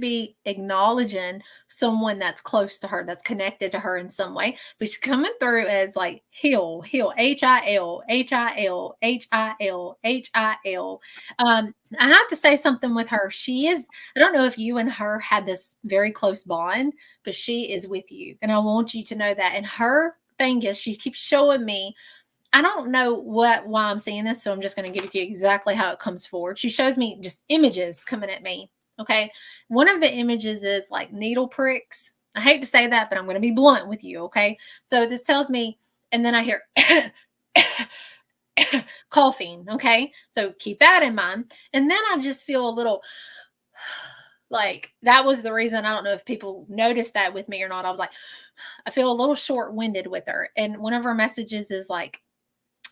be acknowledging someone that's close to her, that's connected to her in some way, but she's coming through as like heal, H-I-L, H-I-L, H-I-L, H-I-L. I have to say something with her. She is, I don't know if you and her had this very close bond, but she is with you. And I want you to know that. And her thing is, she keeps showing me, I don't know why I'm seeing this, so I'm just going to give it to you exactly how it comes forward. She shows me just images coming at me. Okay. One of the images is like needle pricks. I hate to say that, but I'm going to be blunt with you. Okay. So this tells me, and then I hear coughing. Okay. So keep that in mind. And then I just feel a little like that was the reason. I don't know if people noticed that with me or not. I was like, I feel a little short winded with her. And one of her messages is like,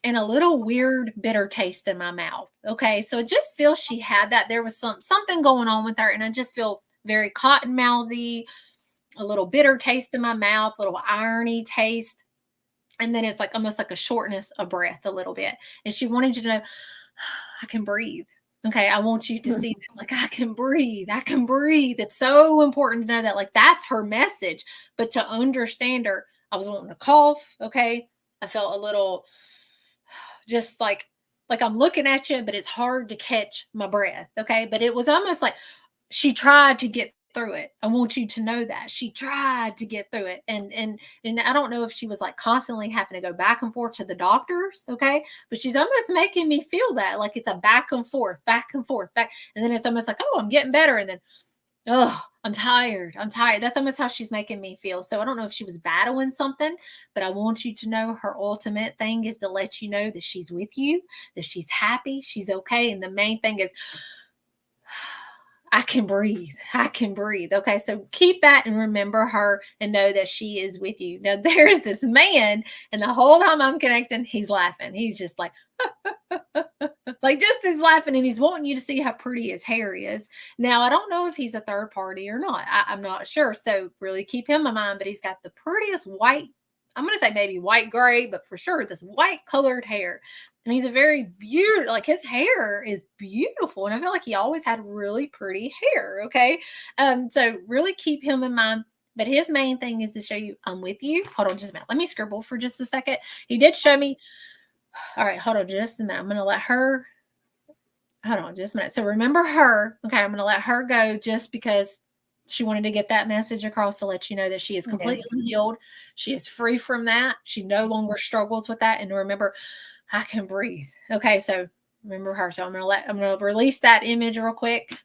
and a little weird bitter taste in my mouth. Okay. So it just feels she had that. There was something going on with her. And I just feel very cotton mouthy, a little bitter taste in my mouth, a little irony taste. And then it's like almost like a shortness of breath a little bit. And she wanted you to know, I can breathe. Okay. I want you to see that. Like, I can breathe. I can breathe. It's so important to know that. Like, that's her message. But to understand her, I was wanting to cough. Okay. I felt a little just like I'm looking at you, but it's hard to catch my breath. Okay. But it was almost like she tried to get through it. I want you to know that she tried to get through it. And I don't know if she was like constantly having to go back and forth to the doctors. Okay. But she's almost making me feel that like it's a back and forth, back. And then it's almost like, oh, I'm getting better. And then, oh, I'm tired. That's almost how she's making me feel. So I don't know if she was battling something, but I want you to know her ultimate thing is to let you know that she's with you, that she's happy, she's okay. And the main thing is, I can breathe. I can breathe. Okay. So keep that and remember her and know that she is with you. Now there's this man, and the whole time I'm connecting, he's laughing. He's just like, like just he's laughing, and he's wanting you to see how pretty his hair is. Now, I don't know if he's a third party or not. I'm not sure. So really keep him in mind, but he's got the prettiest white, I'm going to say maybe white gray, but for sure this white colored hair. And he's a very beautiful, like his hair is beautiful. And I feel like he always had really pretty hair. Okay. So really keep him in mind. But his main thing is to show you, I'm with you. Hold on just a minute. Let me scribble for just a second. He did show me. All right. Hold on just a minute. I'm going to let her. Hold on just a minute. So remember her. Okay. I'm going to let her go just because she wanted to get that message across to let you know that she is completely healed. She is free from that. She no longer struggles with that. And remember, I can breathe. Okay, so remember her. So I'm gonna release that image real quick,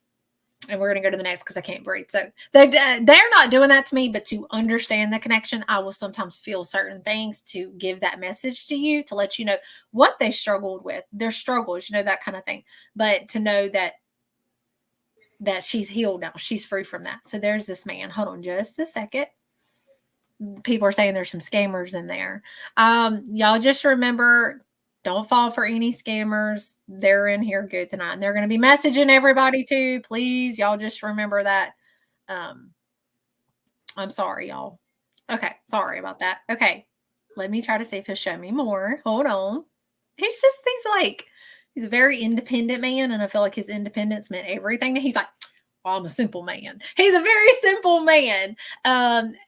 and we're gonna go to the next because I can't breathe. So they're not doing that to me, but to understand the connection, I will sometimes feel certain things to give that message to you to let you know what they struggled with, their struggles, that kind of thing. But to know that she's healed now, she's free from that. So there's this man. Hold on just a second. People are saying there's some scammers in there. Y'all just remember, don't fall for any scammers. They're in here good tonight. And they're going to be messaging everybody too. Please, y'all just remember that. I'm sorry, y'all. Okay, sorry about that. Okay, let me try to see if he'll show me more. Hold on. He's a very independent man, and I feel like his independence meant everything. He's like, well, I'm a simple man. He's a very simple man.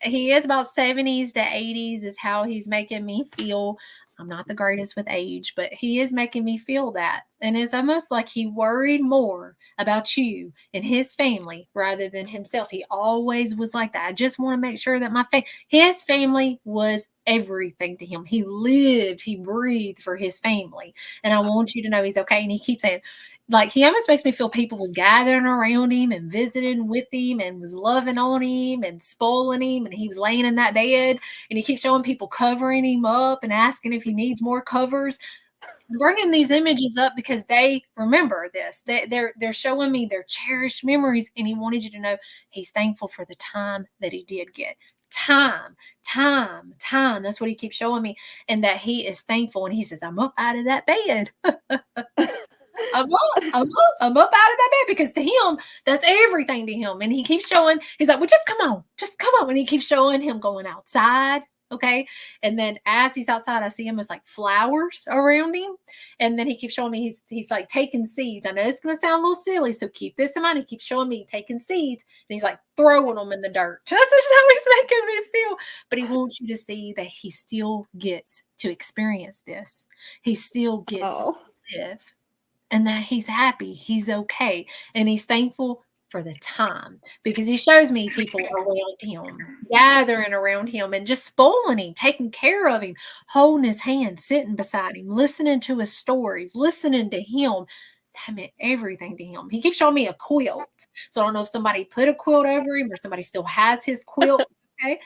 He is about 70s to 80s is how he's making me feel. I'm not the greatest with age, but he is making me feel that. And it's almost like he worried more about you and his family rather than himself. He always was like that. I just want to make sure that his family was everything to him. He lived, he breathed for his family. And I want you to know he's okay. And he keeps saying, like, he almost makes me feel people was gathering around him and visiting with him and was loving on him and spoiling him. And he was laying in that bed, and he keeps showing people covering him up and asking if he needs more covers. I'm bringing these images up because they remember this. They're showing me their cherished memories, and he wanted you to know he's thankful for the time that he did get. Time. That's what he keeps showing me, and that he is thankful. And he says, I'm up out of that bed. I'm up out of that bed, because to him, that's everything to him. And he keeps showing, he's like, well, just come on. And he keeps showing him going outside. Okay. And then as he's outside, I see him as like flowers around him. And then he keeps showing me he's like taking seeds. I know it's going to sound a little silly, so keep this in mind. He keeps showing me taking seeds and he's like throwing them in the dirt. That's just how he's making me feel. But he wants you to see that he still gets to experience this. He still gets to live, and that he's happy, he's okay, and he's thankful for the time, because he shows me people around him, gathering around him and just spoiling him, taking care of him, holding his hand, sitting beside him, listening to his stories, listening to him. That meant everything to him. He keeps showing me a quilt. So I don't know if somebody put a quilt over him or somebody still has his quilt. Okay.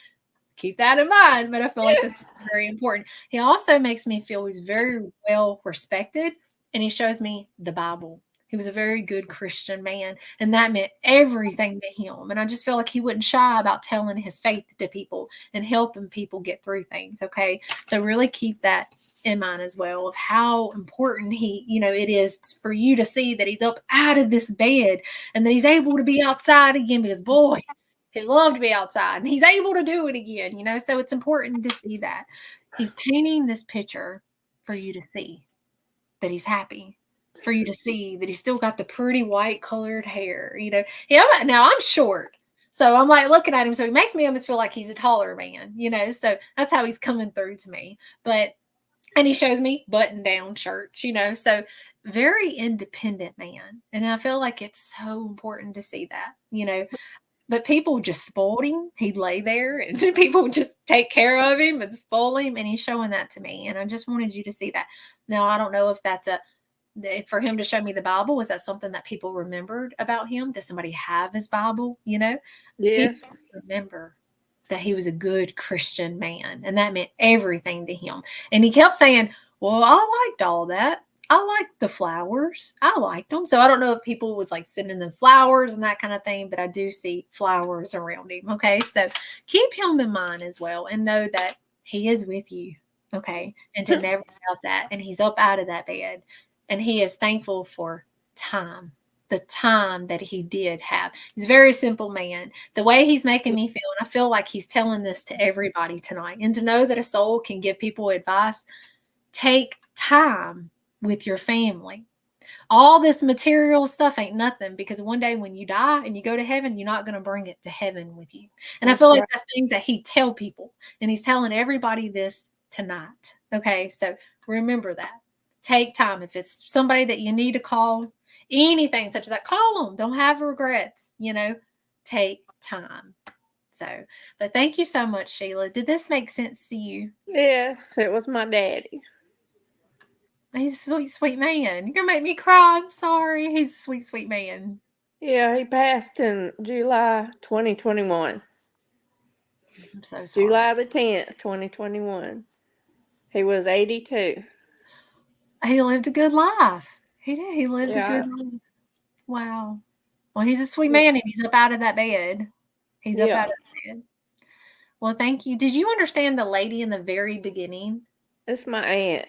Keep that in mind, but I feel like that's very important. He also makes me feel he's very well respected, and he shows me the Bible. He was a very good Christian man, and that meant everything to him. And I just feel like he wasn't shy about telling his faith to people and helping people get through things. Okay. So really keep that in mind as well, of how important it is for you to see that he's up out of this bed and that he's able to be outside again, because boy, he loved to be outside and he's able to do it again, so it's important to see that. He's painting this picture for you to see that he's happy, for you to see that he's still got the pretty white colored hair, Yeah, now I'm short. So I'm like looking at him. So he makes me almost feel like he's a taller man, so that's how he's coming through to me. And he shows me button down shirts, so very independent man. And I feel like it's so important to see that, but people just spoiled him. He'd lay there and people would just take care of him and spoil him. And he's showing that to me. And I just wanted you to see that. Now, I don't know if that's for him to show me the Bible. Was that something that people remembered about him? Does somebody have his Bible? Yes. People remember that he was a good Christian man. And that meant everything to him. And he kept saying, well, I liked all that. I liked the flowers. I liked them. So I don't know if people was like sending them flowers and that kind of thing, but I do see flowers around him. Okay. So keep him in mind as well and know that he is with you. Okay. And to never doubt that. And he's up out of that bed and he is thankful for time, the time that he did have. He's a very simple man. The way he's making me feel, and I feel like he's telling this to everybody tonight, and to know that a soul can give people advice, take time with your family. All this material stuff ain't nothing, because one day when you die and you go to heaven, you're not going to bring it to heaven with you. And I feel like that's things that he tell people, and he's telling everybody this tonight. Okay. So remember that. Take time. If it's somebody that you need to call, anything such as that, call them. Don't have regrets, take time. So, but thank you so much, Sheila. Did this make sense to you? Yes, it was my daddy. He's a sweet, sweet man. You're going to make me cry. I'm sorry. He's a sweet, sweet man. Yeah, he passed in July 2021. I'm so sorry. July the 10th, 2021. He was 82. He lived a good life. He did. He lived a good life. Wow. Well, he's a sweet man, and he's up out of that bed. He's up out of the bed. Well, thank you. Did you understand the lady in the very beginning? It's my aunt.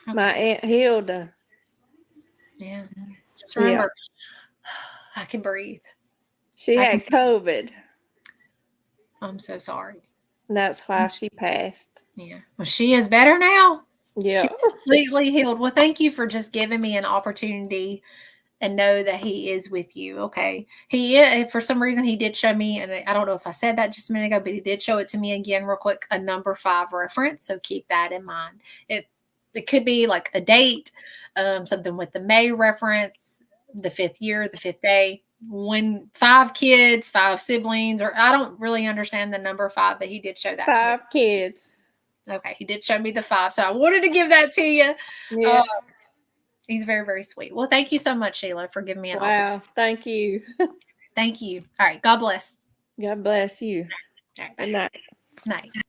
Okay. My Aunt Hilda. Yeah. Just remember, I can breathe. She had COVID. I'm so sorry. That's why she passed. Yeah. Well, she is better now. Yeah. She's completely healed. Well, thank you for just giving me an opportunity and know that he is with you. Okay. For some reason, he did show me, and I don't know if I said that just a minute ago, but he did show it to me again real quick, a number 5 reference. So keep that in mind. It could be like a date, something with the May reference, the 5th year, the 5th day, when 5 kids, 5 siblings, or I don't really understand the number 5, but he did show that 5 kids. Okay. He did show me the 5. So I wanted to give that to you. Yes. He's very, very sweet. Well, thank you so much, Sheila, for giving me an opportunity. Wow. Thank you. Thank you. All right. God bless. God bless you. All right, good night. Night.